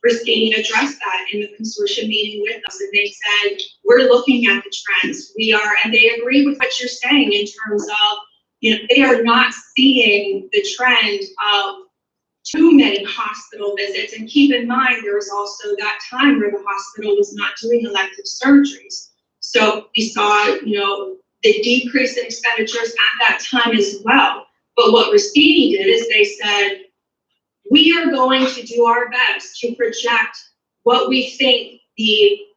Risking addressed that in the consortium meeting with us, and they said, we're looking at the trends. We are, and they agree with what you're saying in terms of, they are not seeing the trend of too many hospital visits. And keep in mind, there was also that time where the hospital was not doing elective surgeries. So we saw, the decrease in expenditures at that time as well. But what Racine did is they said, we are going to do our best to project what we think the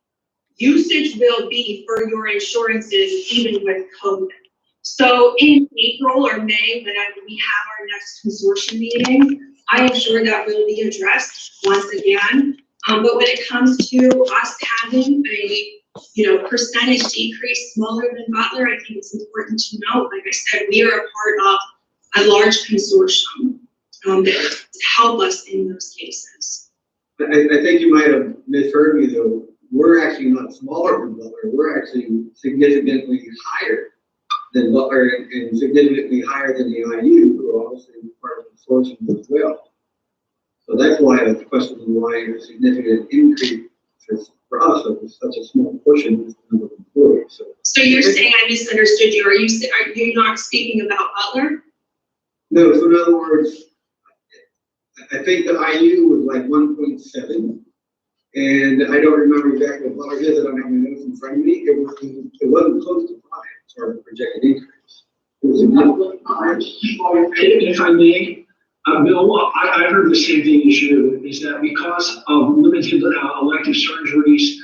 usage will be for your insurances, even with COVID. So in April or May, whenever we have our next consortium meeting, I am sure that will be addressed once again. But when it comes to us having a percentage decrease smaller than Butler, I think it's important to note, like I said, we are a part of a large consortium that help us in those cases. I think you might have misheard me though. We're actually not smaller than Butler. We're actually significantly higher than Butler and significantly higher than the IU, who are obviously part of the consortium as well. So that's why I was questioning why a significant increase for us of such a small portion is the number of employees. So you're saying I misunderstood you? Are you not speaking about Butler? No. So in other words, I think the IU was like 1.7, and I don't remember exactly what Butler is. I don't have my notes in front of me. It wasn't close to 5 as far as the projected increase. It was significantly higher. If I may, Bill, I heard the same thing as you, is that because of limited elective surgeries,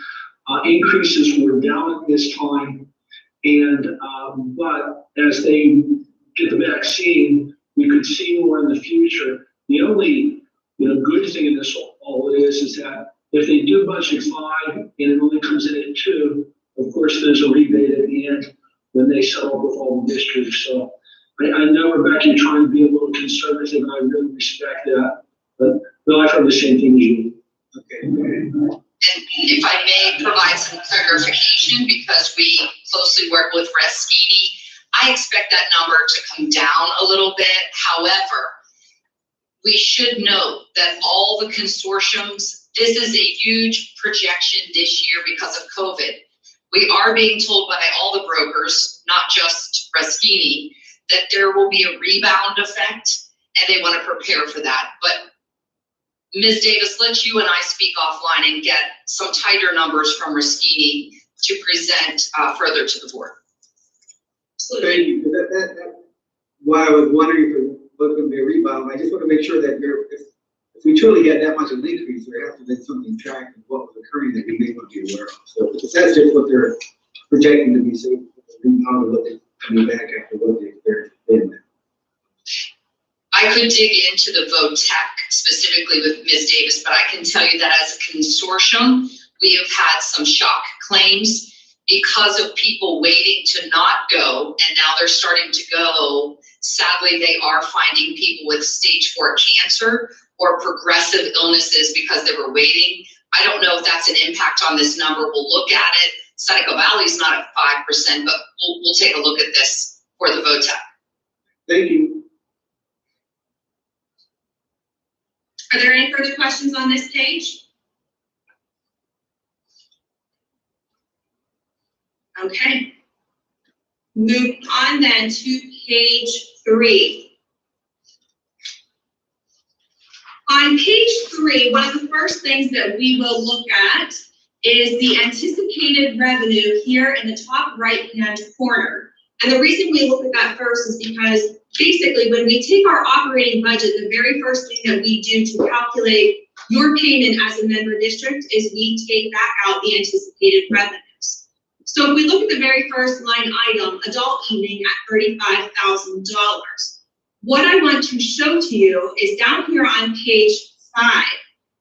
increases were down at this time, and but as they get the vaccine, we could see more in the future. The only good thing in this all is that if they do budget 5 and it only comes in at 2, of course there's a rebate at the end when they settle up with all the districts. So I know, Rebecca, you're trying to be a little conservative, and I really respect that. But no, I've heard the same thing as you. Okay. And if I may provide some clarification, because we closely work with Restini, I expect that number to come down a little bit. However, we should note that all the consortiums, this is a huge projection this year because of COVID. We are being told by all the brokers, not just Restini, that there will be a rebound effect, and they want to prepare for that. But Ms. Davis, let you and I speak offline and get some tighter numbers from Restini to present further to the board. Thank you. That's why I was wondering if it was going to be a rebound. I just want to make sure that if we truly get that much of an increase, there has to be something tracked of what was occurring that we may not be aware of. So if that's just what they're projecting to be safe, rebound of what they coming back after what they experienced. I could dig into the VOTEC specifically with Ms. Davis, but I can tell you that as a consortium, we have had some shock claims because of people waiting to not go, and now they're starting to go. Sadly, they are finding people with stage 4 cancer or progressive illnesses because they were waiting. I don't know if that's an impact on this number. We'll look at it. Seneca Valley's not at 5%, but we'll take a look at this for the VOTEC. Thank you. Are there any further questions on this page? Okay. Move on then to page 3. On page 3, one of the first things that we will look at is the anticipated revenue here in the top right-hand corner. And the reason we look at that first is because basically when we take our operating budget, the very first thing that we do to calculate your payment as a member district is we take back out the anticipated revenues. So if we look at the very first line item, adult evening at $35,000. What I want to show to you is down here on page 5.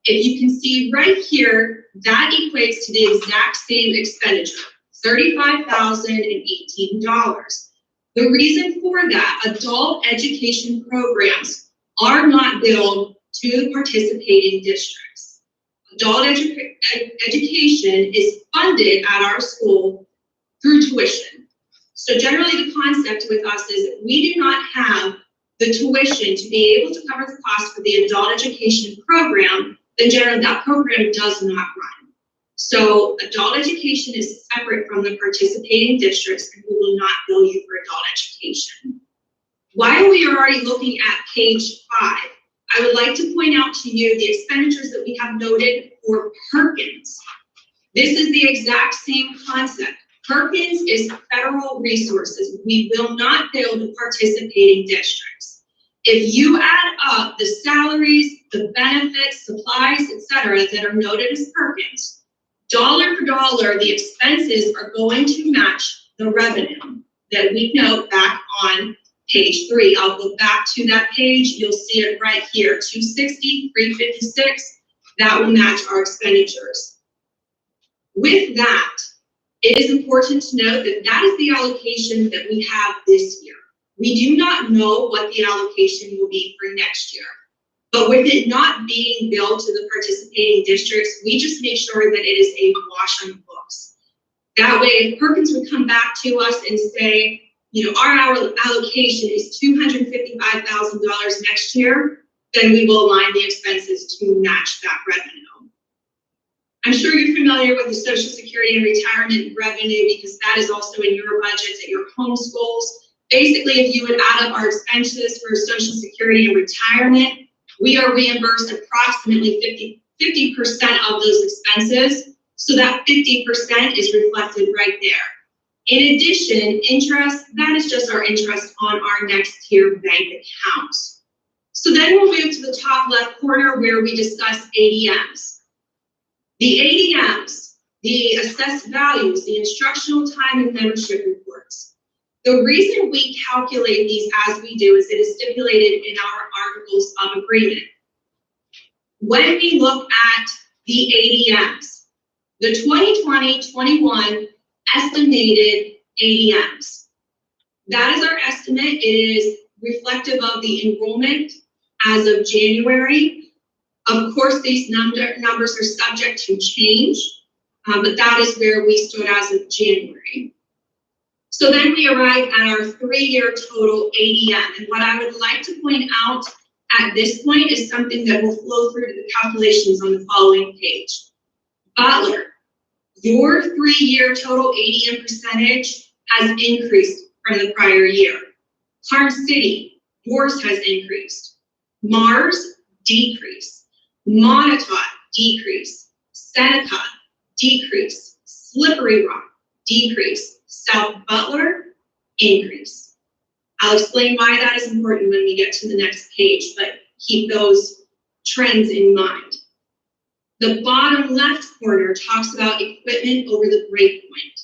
If you can see right here, that equates to the exact same expenditure, $35,018. The reason for that, adult education programs are not billed to participating districts. Adult education is funded at our school through tuition. So generally the concept with us is we do not have the tuition to be able to cover the cost for the adult education program then generally that program does not run. So adult education is separate from the participating districts, and we will not bill you for adult education. While we are already looking at page 5, I would like to point out to you the expenditures that we have noted for Perkins. This is the exact same concept. Perkins is federal resources. We will not bill the participating districts. If you add up the salaries, the benefits, supplies, etc., that are noted as Perkins, dollar for dollar, the expenses are going to match the revenue that we note back on page 3. I'll go back to that page. You'll see it right here, 260, 356. That will match our expenditures. With that, it is important to note that that is the allocation that we have this year. We do not know what the allocation will be for next year. But with it not being billed to the participating districts, we just make sure that it is a wash on the books. That way, if Perkins would come back to us and say, you know, our allocation is $255,000 next year, then we will align the expenses to match that revenue. I'm sure you're familiar with the Social Security and retirement revenue because that is also in your budgets at your home schools. Basically, if you would add up our expenses for Social Security and retirement, we are reimbursed approximately 50% of those expenses. So that 50% is reflected right there. In addition, interest, that is just our interest on our next tier bank accounts. So then we'll move to the top left corner where we discuss ADMs. The ADMs, the assessed values, the instructional time and membership reports. The reason we calculate these as we do is it is stipulated in our articles of agreement. When we look at the ADMs, the 2020-21 estimated ADMs, that is our estimate. It is reflective of the enrollment as of January. Of course, these numbers are subject to change, but that is where we stood as of January. So then we arrive at our 3-year total ADM. And what I would like to point out at this point is something that will flow through to the calculations on the following page. Butler, your 3-year total ADM percentage has increased from the prior year. Harm City, yours has increased. Mars, decrease. Montauk, decrease. Seneca, decrease. Slippery Rock, decrease. South Butler, increase. I'll explain why that is important when we get to the next page, but keep those trends in mind. The bottom left corner talks about equipment over the breakpoint.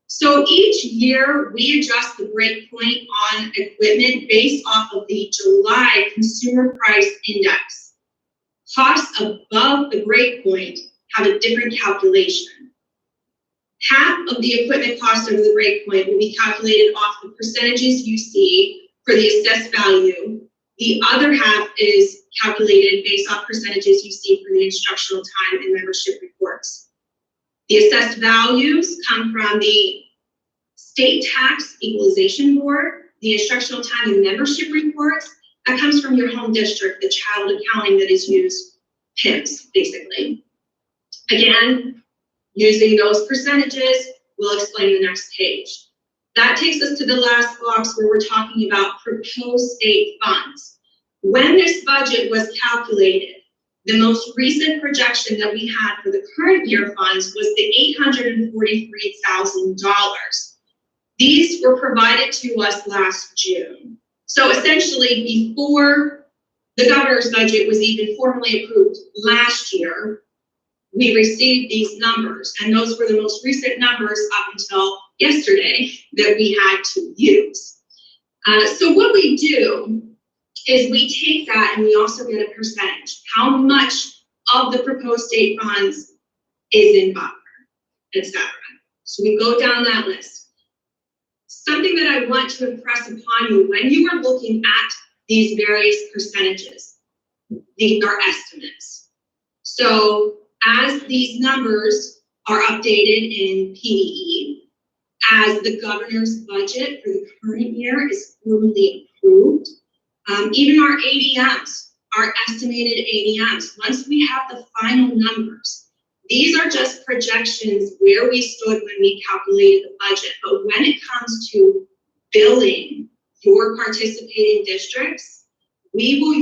So each year we adjust the breakpoint on equipment based off of the July Consumer Price Index. Costs above the breakpoint have a different calculation. Half of the equipment cost over the breakpoint will be calculated off the percentages you see for the assessed value. The other half is calculated based off percentages you see for the instructional time and membership reports. The assessed values come from the State Tax Equalization Board, the instructional time and membership reports. That comes from your home district, the child accounting that is used, PIMS, basically. Again, using those percentages, we'll explain the next page. That takes us to the last box where we're talking about proposed state funds. When this budget was calculated, the most recent projection that we had for the current year funds was the $843,000. These were provided to us last June. So essentially, before the governor's budget was even formally approved last year, we received these numbers, and those were the most recent numbers up until yesterday that we had to use. So what we do is we take that and we also get a percentage. How much of the proposed state funds is in buffer, etc. So we go down that list. Something that I want to impress upon you when you are looking at these various percentages, these are estimates. So as these numbers are updated in PDE, as the governor's budget for the current year is formally approved, even our ADMs our estimated ADMs. Once we have the final numbers, these are just projections where we stood when we calculated the budget. But when it comes to billing your participating districts, we will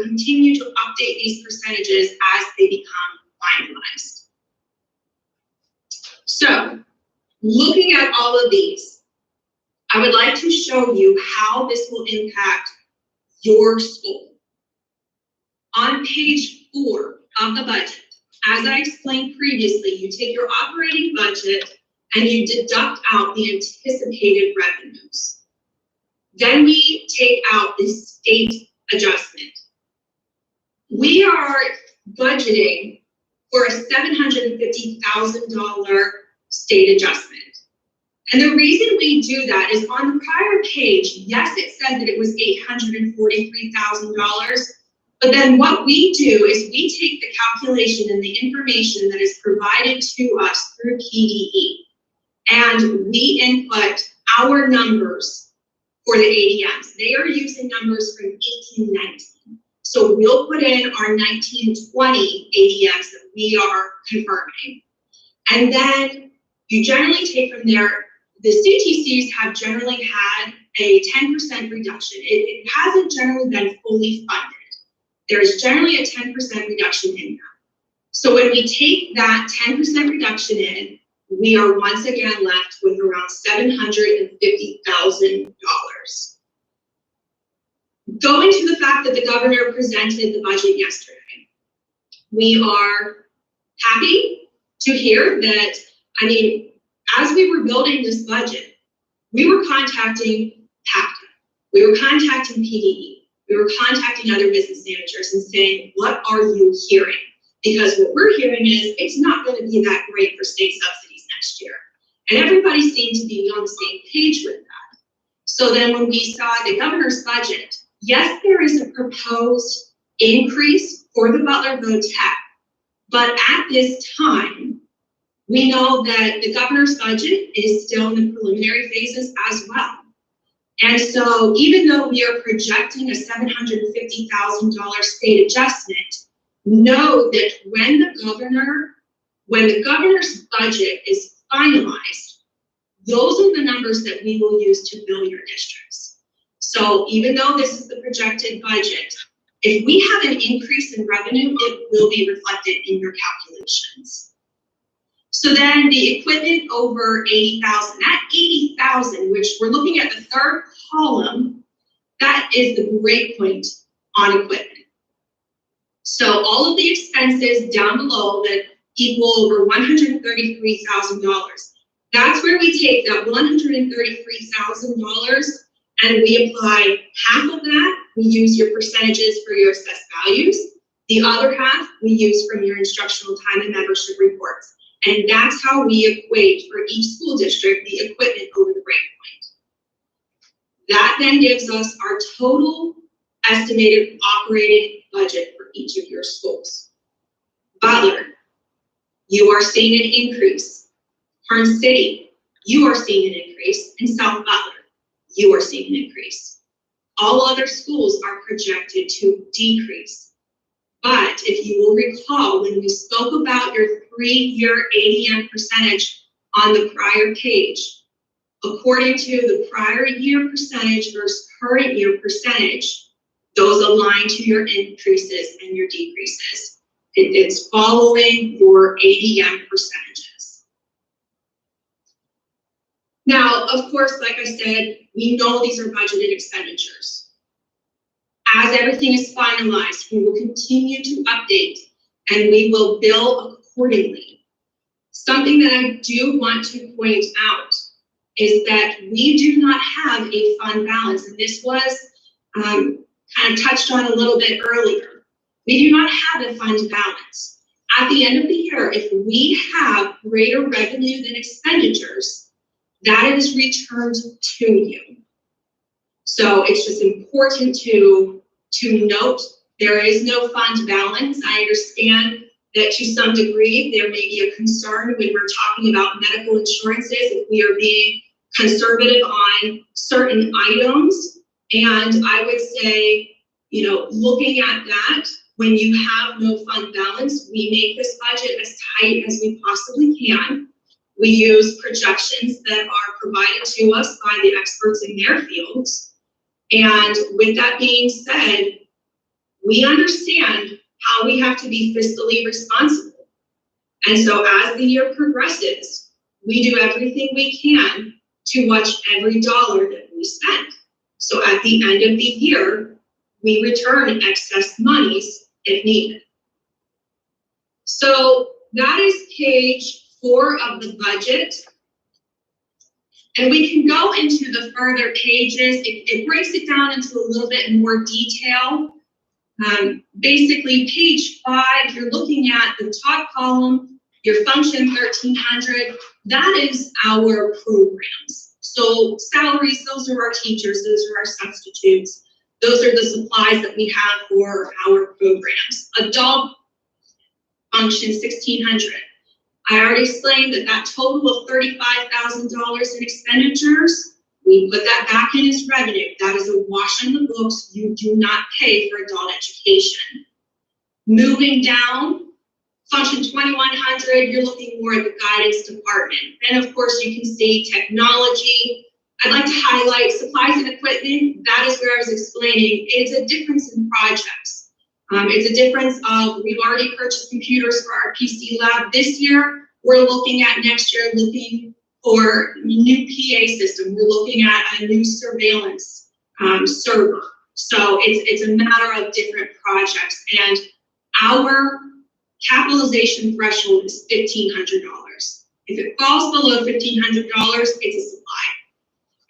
continue to update these percentages as they become finalized. So, looking at all of these, I would like to show you how this will impact your school. On page 4 of the budget, as I explained previously, you take your operating budget and you deduct out the anticipated revenues. Then we take out the state adjustment. We are budgeting for a $750,000 state adjustment. And the reason we do that is on the prior page, yes, it said that it was $843,000, but then what we do is we take the calculation and the information that is provided to us through PDE, and we input our numbers for the ADMs. They are using numbers from 1819. So we'll put in our 1920 ADMs that we are confirming. And then you generally take from there, the CTCs have generally had a 10% reduction. It hasn't generally been fully funded. There's generally a 10% reduction in that. So when we take that 10% reduction in, we are once again left with around $750,000. Going to the fact that the governor presented the budget yesterday, we are happy to hear that, I mean, as we were building this budget, we were contacting PACTA, we were contacting PDE, we were contacting other business managers and saying, what are you hearing? Because what we're hearing is it's not going to be that great for state subsidies next year. And everybody seemed to be on the same page with that. So then when we saw the governor's budget, yes, there is a proposed increase for the Butler VOTEC, but at this time, we know that the governor's budget is still in the preliminary phases as well. And so even though we are projecting a $750,000 state adjustment, know that when the governor's budget is finalized, those are the numbers that we will use to bill your districts. So even though this is the projected budget, if we have an increase in revenue, it will be reflected in your calculations. So then the equipment over 80,000, that 80,000, which we're looking at the third column, that is the break point on equipment. So all of the expenses down below that equal over $133,000, that's where we take that $133,000 and we apply half of that, we use your percentages for your assessed values. The other half we use from your instructional time and membership reports. And that's how we equate for each school district the equipment over the breakpoint. That then gives us our total estimated operating budget for each of your schools. Butler, you are seeing an increase. Hearn City, you are seeing an increase. And South Butler, you are seeing an increase. All other schools are projected to decrease. But if you will recall, when we spoke about your 3-year ADM percentage on the prior page, according to the prior year percentage versus current year percentage, those align to your increases and your decreases. It's following your ADM percentages. Now, of course, like I said, we know these are budgeted expenditures. As everything is finalized, we will continue to update and we will bill accordingly. Something that I do want to point out is that we do not have a fund balance, and this was kind of touched on a little bit earlier. We do not have a fund balance. At the end of the year, if we have greater revenue than expenditures, that is returned to you. So it's just important to note there is no fund balance. I understand that to some degree there may be a concern when we're talking about medical insurances if we are being conservative on certain items. And I would say, looking at that, when you have no fund balance, we make this budget as tight as we possibly can. We use projections that are provided to us by the experts in their fields. And with that being said, we understand how we have to be fiscally responsible. And so as the year progresses, we do everything we can to watch every dollar that we spend. So at the end of the year, we return excess monies if needed. So that is page 4 of the budget. And we can go into the further pages. It breaks it down into a little bit more detail. Basically, page 5, you're looking at the top column, your function 1300, that is our programs. So salaries, those are our teachers, those are our substitutes. Those are the supplies that we have for our programs. Adult function 1600. I already explained that total of $35,000 in expenditures, we put that back in as revenue. That is a wash in the books. You do not pay for adult education. Moving down, function 2100, you're looking more at the guidance department. Then of course you can see technology. I'd like to highlight supplies and equipment. That is where I was explaining. It's a difference in projects. It's a difference of, we've already purchased computers for our PC lab this year. We're looking at next year, looking for new PA system. We're looking at a new surveillance server. So it's a matter of different projects. And our capitalization threshold is $1,500. If it falls below $1,500, it's a supply.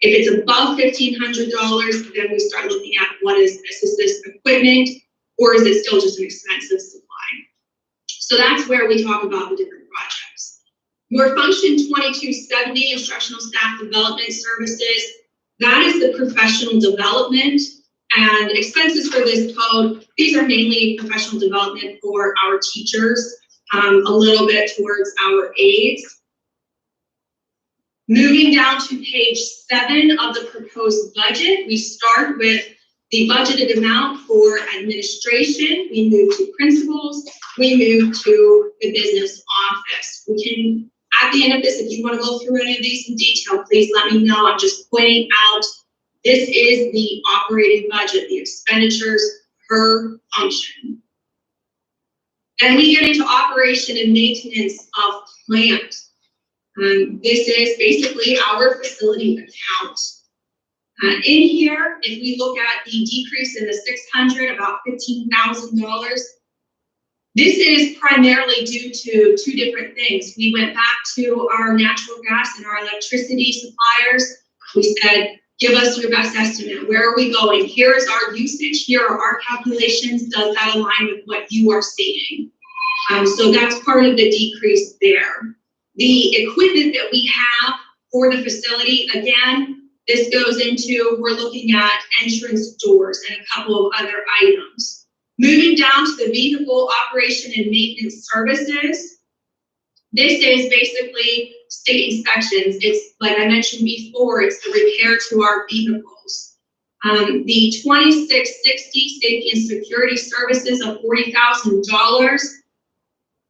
If it's above $1,500, then we start looking at is this equipment, or is it still just an expensive supply? So that's where we talk about the different projects. Your function 2270, instructional staff development services, that is the professional development and expenses for this code. These are mainly professional development for our teachers, a little bit towards our aides. Moving down to page 7 of the proposed budget, we start with the budgeted amount for administration. We move to principals. We move to the business office. We can, at the end of this, if you want to go through any of these in detail, please let me know. I'm just pointing out, this is the operating budget, the expenditures per function. Then we get into operation and maintenance of plant. This is basically our facility account. In here, if we look at the decrease in the 600, about $15,000, this is primarily due to 2 different things. We went back to our natural gas and our electricity suppliers. We said, give us your best estimate. Where are we going? Here is our usage. Here are our calculations. Does that align with what you are seeing? So that's part of the decrease there. The equipment that we have for the facility, again, this goes into, we're looking at entrance doors and a couple of other items. Moving down to the vehicle operation and maintenance services, this is basically state inspections. It's, like I mentioned before, it's the repair to our vehicles. The 2660 safety and security services of $40,000.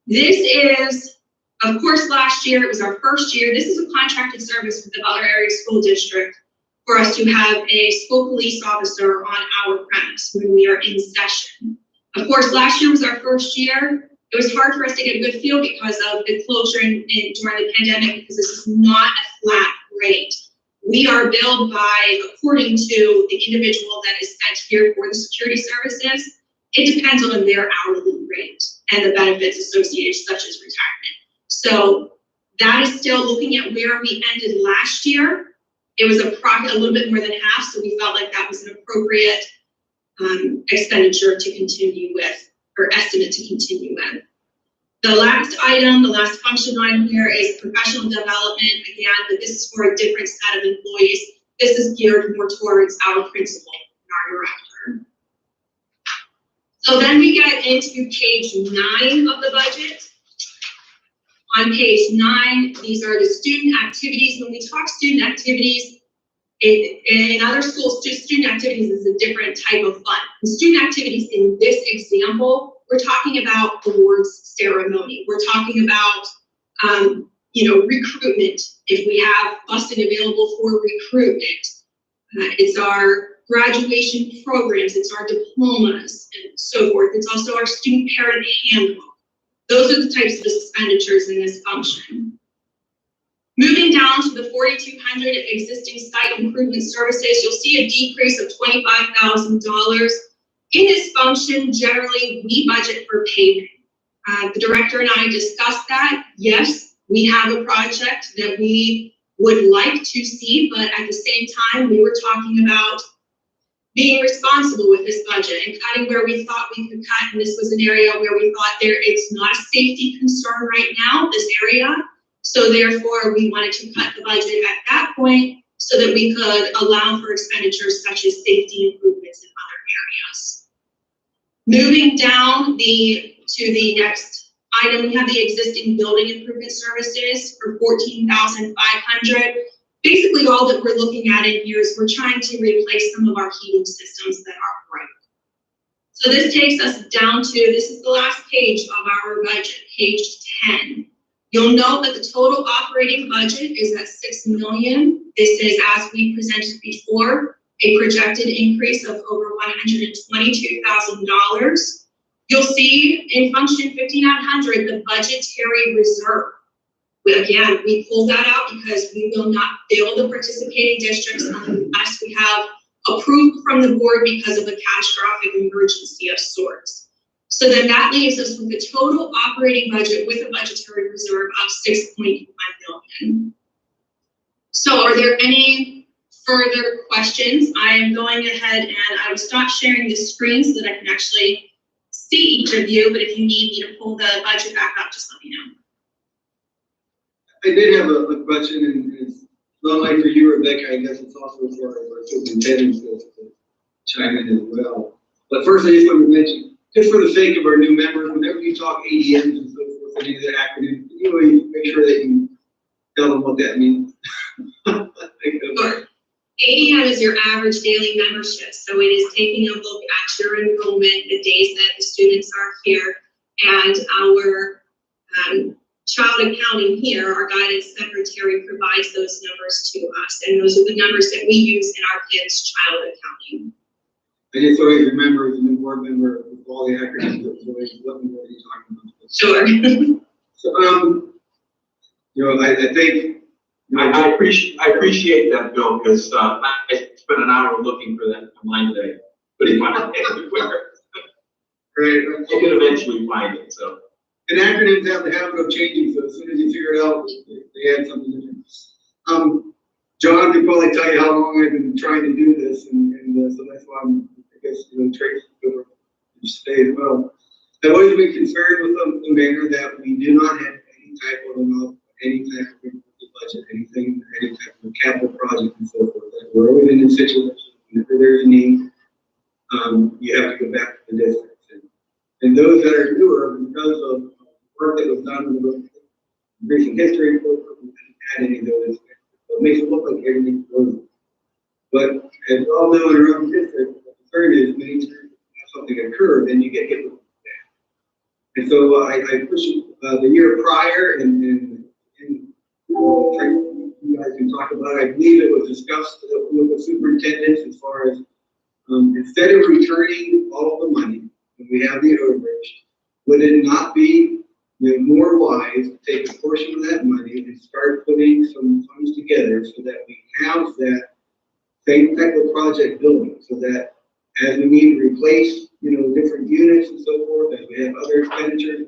This is, of course, last year, it was our first year. This is a contracted service with the Butler Area School District for us to have a school police officer on our premise when we are in session. Of course, last year was our first year. It was hard for us to get a good feel because of the closure during the pandemic, because this is not a flat rate. We are billed according to the individual that is sent here for the security services. It depends on their hourly rate and the benefits associated, such as retirement. So that is still looking at where we ended last year. It was a little bit more than half, so we felt like that was an appropriate expenditure to continue with, or estimate to continue with. The last item, the last function on here is professional development. Again, but this is for a different set of employees. This is geared more towards our principal and our director. So then we get into page 9 of the budget. On page 9, these are the student activities. When we talk student activities, In other schools, student activities is a different type of fund. The student activities in this example, we're talking about awards ceremony. We're talking about, recruitment. If we have busing available for recruitment, it's our graduation programs, it's our diplomas and so forth. It's also our student parent handbook. Those are the types of expenditures in this function. Moving down to the 4,200 existing site improvement services, you'll see a decrease of $25,000. In this function, generally, we budget for paving. The director and I discussed that. Yes, we have a project that we would like to see, but at the same time, we were talking about being responsible with this budget and cutting where we thought we could cut. And this was an area where we thought it's not a safety concern right now, this area. So therefore, we wanted to cut the budget at that point so that we could allow for expenditures such as safety improvements in other areas. Moving down to the next item, we have the existing building improvement services for $14,500. Basically, all that we're looking at in here is we're trying to replace some of our heating systems that are broken. So this takes us down to, this is the last page of our budget, page 10. You'll note that the total operating budget is at $6 million. This is, as we presented before, a projected increase of over $122,000. You'll see in function 5900, the budgetary reserve. Again, we pulled that out because we will not bill the participating districts unless we have approved from the board because of a catastrophic emergency of sorts. So then that leaves us with a total operating budget with a budgetary reserve of $6.5 million. So are there any further questions? I am going ahead and I will stop sharing the screen so that I can actually see each of you, but if you need me to pull the budget back up, just let me know. I did have a question, and it's not only for you, Rebecca, I guess it's also for our superintendent to chime in as well. But first, I just want to mention, just for the sake of our new members, whenever you talk ADMs and so forth, any of the acronyms, you always make sure that you tell them what that means. Sure. ADM is your average daily membership. So it is taking a look at your enrollment, the days that the students are here, and our child accounting here, our guidance secretary provides those numbers to us. And those are the numbers that we use in our kids' child accounting. I just always remember as a new board member with all the acronyms, it's always what you're talking about. Sure. So, I think. I appreciate that, Bill, because I spent an hour looking for that online today, but he found it everywhere. Right. You can eventually find it, so. And acronyms have the habit of changing, so as soon as you figure it out, they add something different. John could probably tell you how long I've been trying to do this, and so that's why I guess, Tracy could stay as well. I've always been concerned with the manner that we do not have any type of budget, any type of capital project and so forth. That we're always in a situation, whenever there's a need, you have to go back to the districts. And those that are newer, because of work that was done in the recent history, we didn't add any of those. So it makes it look like everything's going. But as we all know in our own district, the concern is many times when something occurs, then you get hit with that. And so I pushed the year prior, and you guys can talk about it. I believe it was discussed with the superintendents as far as instead of returning all of the money when we have the overage, would it not be more wise to take a portion of that money and start putting some funds together so that we have that same type of project building, so that as we need to replace different units and so forth, as we have other expenditures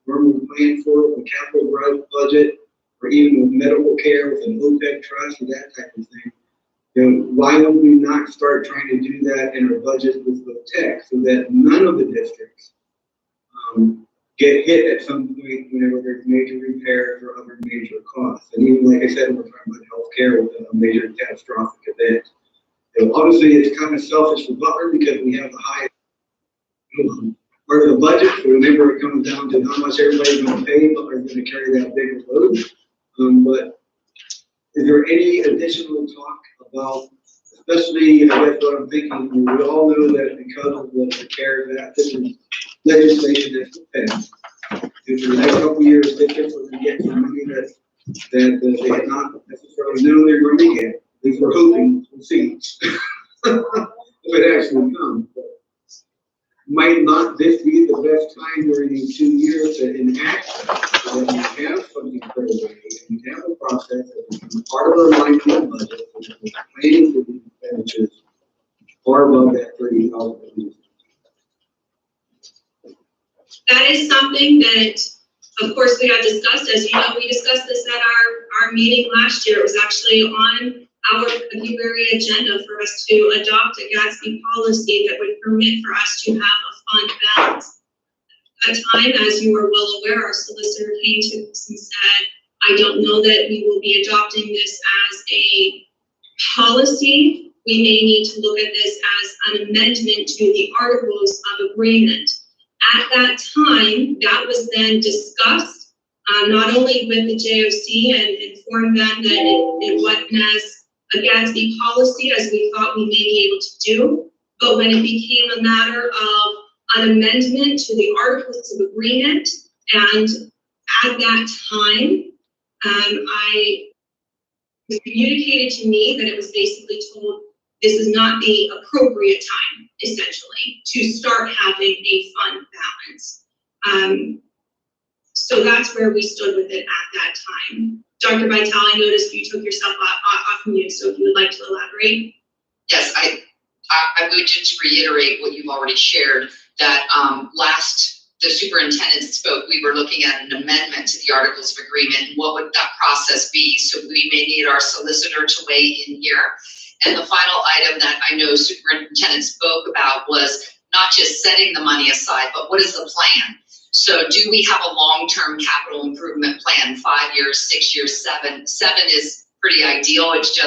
normally planned for with the capital budget, or even with medical care with an OPEC trust or that type of thing, why would we not start trying to do that in our budget with tech, so that none of the districts get hit at some point whenever there's major repairs or other major costs? And even like I said, we're talking about healthcare with a major catastrophic event. Obviously, it's kind of selfish for Butler because we have the highest part of the budget. So remember, it comes down to how much everybody's going to pay. Butler's going to carry that bigger load. But is there any additional talk about, especially, I guess what I'm thinking, we all know that because of the CARES Act, this is legislation that's passed. In the next couple of years, they just will get some money that they had not necessarily known they were going to get. At least we're hoping, we'll see. If it actually comes. But might not this be the best time during these 2 years to enact so that we have something clear away and we have a process that becomes part of our long-term budget, which is planning for these expenditures far above that $30,000. That is something that, of course, we have discussed. As you know, we discussed this at our meeting last year. It was actually on our February agenda for us to adopt a Gatsby policy that would permit for us to have a fund balance. At the time, as you are well aware, our solicitor came to us and said, I don't know that we will be adopting this as a policy. We may need to look at this as an amendment to the Articles of Agreement. At that time, that was then discussed, not only with the JOC and informed them that it wasn't as a Gatsby policy as we thought we may be able to do, but when it became a matter of an amendment to the Articles of Agreement, and at that time, it was communicated to me that it was basically told this is not the appropriate time, essentially, to start having a fund balance. So that's where we stood with it at that time. Dr. Vitale, I noticed you took yourself off mute, so if you would like to elaborate. Yes, I would just reiterate what you've already shared, that the superintendent spoke, we were looking at an amendment to the Articles of Agreement. What would that process be? So we may need our solicitor to weigh in here. And the final item that I know superintendent spoke about was not just setting the money aside, but what is the plan? So do we have a long-term capital improvement plan, 5 years, 6 years, 7? 7 is pretty ideal. It's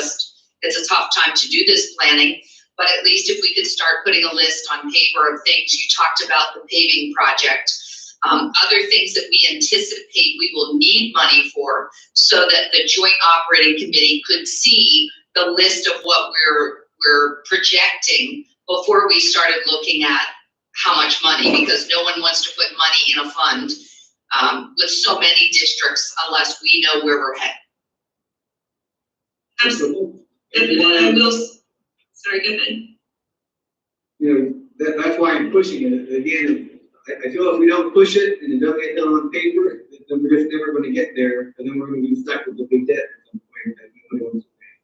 a tough time to do this planning, but at least if we could start putting a list on paper of things. You talked about the paving project, other things that we anticipate we will need money for, so that the Joint Operating Committee could see the list of what we're projecting before we started looking at how much money, because no one wants to put money in a fund with so many districts unless we know where we're headed. Absolutely. I will. Sorry, go ahead. You know, that's why I'm pushing it. Again, I feel if we don't push it and it doesn't get done on paper, then we're just never going to get there, and then we're going to be stuck with a big debt at some point that nobody wants to pay.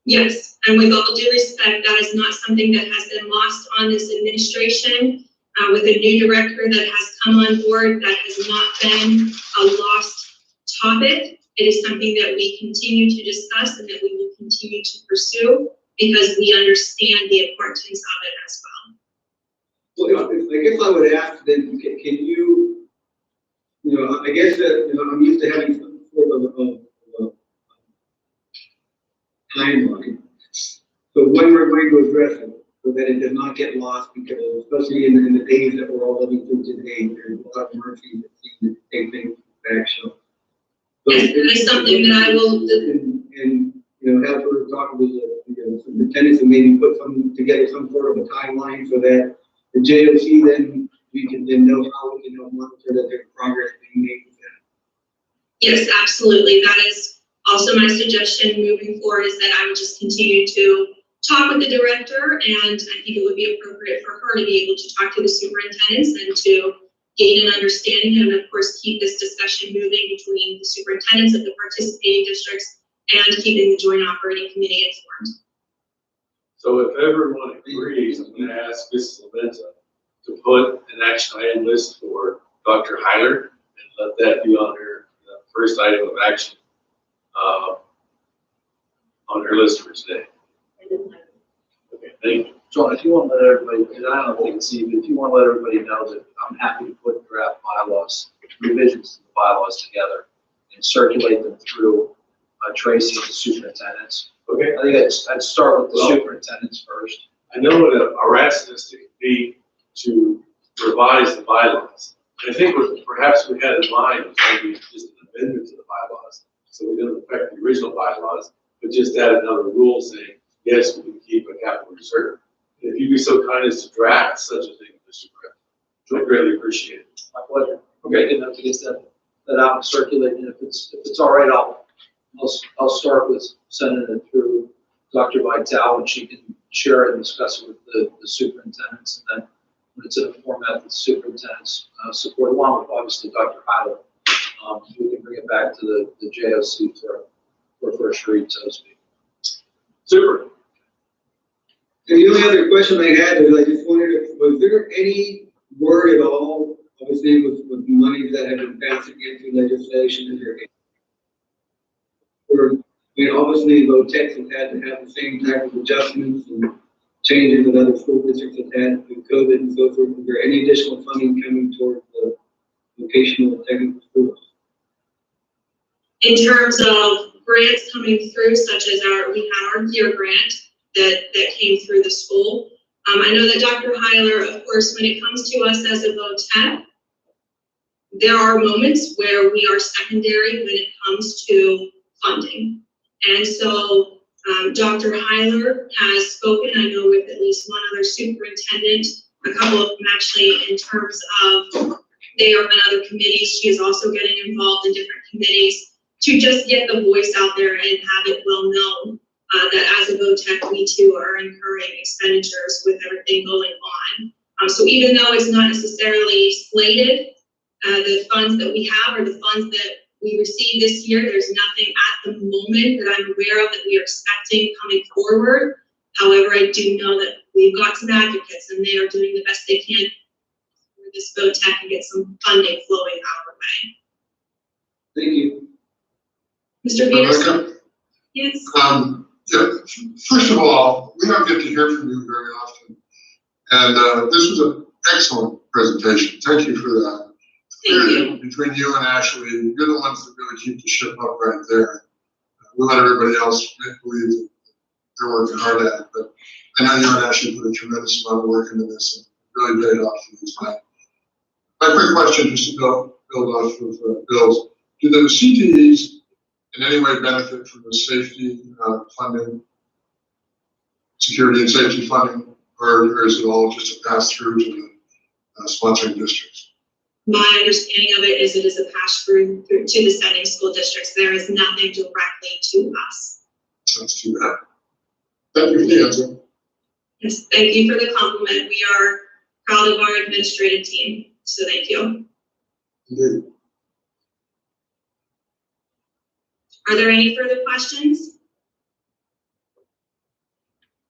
Yes, and with all due respect, that is not something that has been lost on this administration. With a new director that has come on board, that has not been a lost topic. It is something that we continue to discuss and that we will continue to pursue because we understand the importance of it as well. Well, I guess I would ask then, can you, I guess that, I'm used to having some sort of a timeline. So when we're going to address it, so that it does not get lost, because especially in the days that we're all living through today, there's a lot of mercy that seem to take things back. So yes, that is something that I will do. And have her talk with the superintendents and maybe put together some sort of a timeline so that the JOC then we can then know how we can monitor that there's progress being made with that. Yes, absolutely. That is also my suggestion moving forward, is that I would just continue to talk with the director, and I think it would be appropriate for her to be able to talk to the superintendents and to gain an understanding, and of course keep this discussion moving between the superintendents of the participating districts and keeping the Joint Operating Committee informed. So if everyone agrees, I'm going to ask Ms. Lamenta to put an action item list for Dr. Heiler and let that be on her first item of action on her list for today. Okay, thank you. John, if you want to let everybody, because I don't think it's easy, if you want to let everybody know that I'm happy to put draft bylaws, revisions to the bylaws together and circulate them through Tracy and the superintendents. Okay. I think I'd start with the superintendents first. I know what our ask is to be to revise the bylaws. And I think what perhaps we had in mind was maybe just an amendment to the bylaws. So we didn't affect the original bylaws, but just add another rule saying, yes, we can keep a capital reserve. If you'd be so kind as to draft such a thing, Mr. Griffin, I'd greatly appreciate it. My pleasure. Okay, good enough to get that out and circulate, and if it's all right, I'll start with sending it through Dr. Vitale, and she can share it and discuss it with the superintendents, and then when it's in a format that the superintendents support, along with obviously Dr. Hyler, we can bring it back to the JOC for first read, so to speak. Super. And the only other question I had is I just wondered, was there any word at all, obviously with monies that have been passed into legislation, is there any? Or, I mean, obviously, Votex has had to have the same type of adjustments and changes that other school districts have had with COVID and so forth. Is there any additional funding coming towards the vocational-technical schools? In terms of grants coming through, such as we had our gear grant that came through the school. I know that Dr. Hyler, of course, when it comes to us as a VOTEC, there are moments where we are secondary when it comes to funding. And so Dr. Hyler has spoken, I know, with at least one other superintendent, a couple of them actually, in terms of they are on other committees. She is also getting involved in different committees to just get the voice out there and have it well known that as a VOTEC, we too are incurring expenditures with everything going on. So even though it's not necessarily slated, the funds that we have or the funds that we received this year, there's nothing at the moment that I'm aware of that we are expecting coming forward. However, I do know that we've got some advocates and they are doing the best they can for this VOTEC and get some funding flowing our way. Thank you. Mr. Peterson? Yes. Yeah, first of all, we don't get to hear from you very often. And this was an excellent presentation. Thank you for that. Thank you. Between you and Ashley, you're the ones that really keep the ship up right there. We'll let everybody else believe that they're working hard at it. But I know you and Ashley put a tremendous amount of work into this and really paid off for you tonight. My quick question, just to build off of Bill's, do the CTEs in any way benefit from the safety funding, security and safety funding, or is it all just a pass through to the sponsoring districts? My understanding of it is a pass-through to the sending school districts. There is nothing directly to us. That's too bad. Thank you for the answer. Yes, thank you for the compliment. We are proud of our administrative team, so thank you. Indeed. Are there any further questions?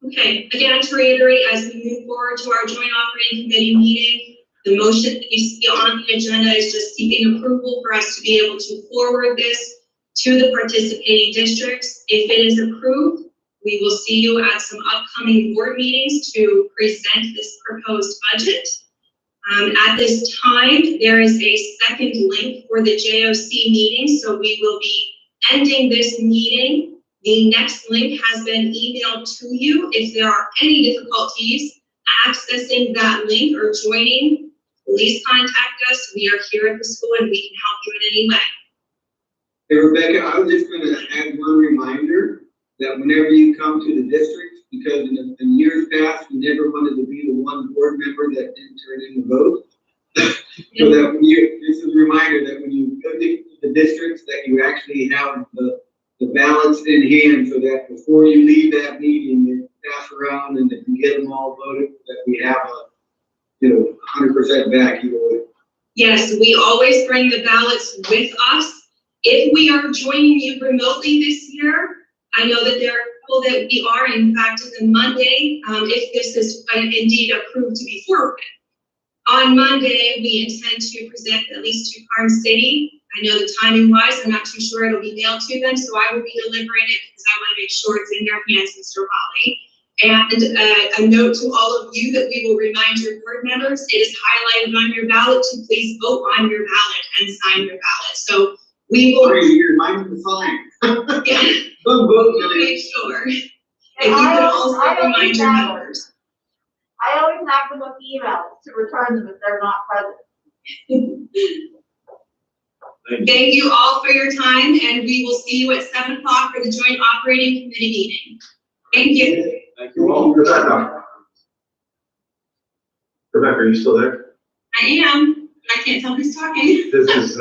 Okay, again, to reiterate, as we move forward to our joint operating committee meeting, the motion that you see on the agenda is just seeking approval for us to be able to forward this to the participating districts. If it is approved, we will see you at some upcoming board meetings to present this proposed budget. At this time, there is a second link for the JOC meeting, so we will be ending this meeting. The next link has been emailed to you. If there are any difficulties accessing that link or joining, please contact us. We are here at the school and we can help you in any way. Hey, Rebecca, I was just going to add one reminder that whenever you come to the district, because in years past, we never wanted to be the one board member that didn't turn in the vote. So that when this is a reminder that when you go to the districts, that you actually have the ballots in hand, so that before you leave that meeting, you pass around and that you get them all voted, that we have a 100% back either way. Yes, we always bring the ballots with us. If we are joining you remotely this year, I know that there are people that we are. In fact, on Monday, if this is indeed approved to be forwarded, on Monday, we intend to present at least to Karnes City. I know the timing wise, I'm not too sure it'll be mailed to them, so I will be delivering it because I want to make sure it's in their hands, Mr. Holly. And a note to all of you that we will remind your board members, it is highlighted on your ballot to please vote on your ballot and sign your ballot. So we will. Remind them to sign. Yeah. We'll make sure. And you can also remind your members. I always have to look emails to return them if they're not present. Thank you all for your time, and we will see you at 7 o'clock for the joint operating committee meeting. Thank you. Thank you all. Rebecca, are you still there? I am. I can't tell who's talking. This is,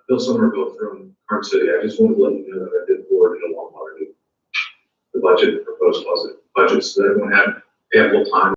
Bill Somerville from Karn City. I just wanted to let you know that I did forward it along the budget, proposed budget, so that everyone had ample time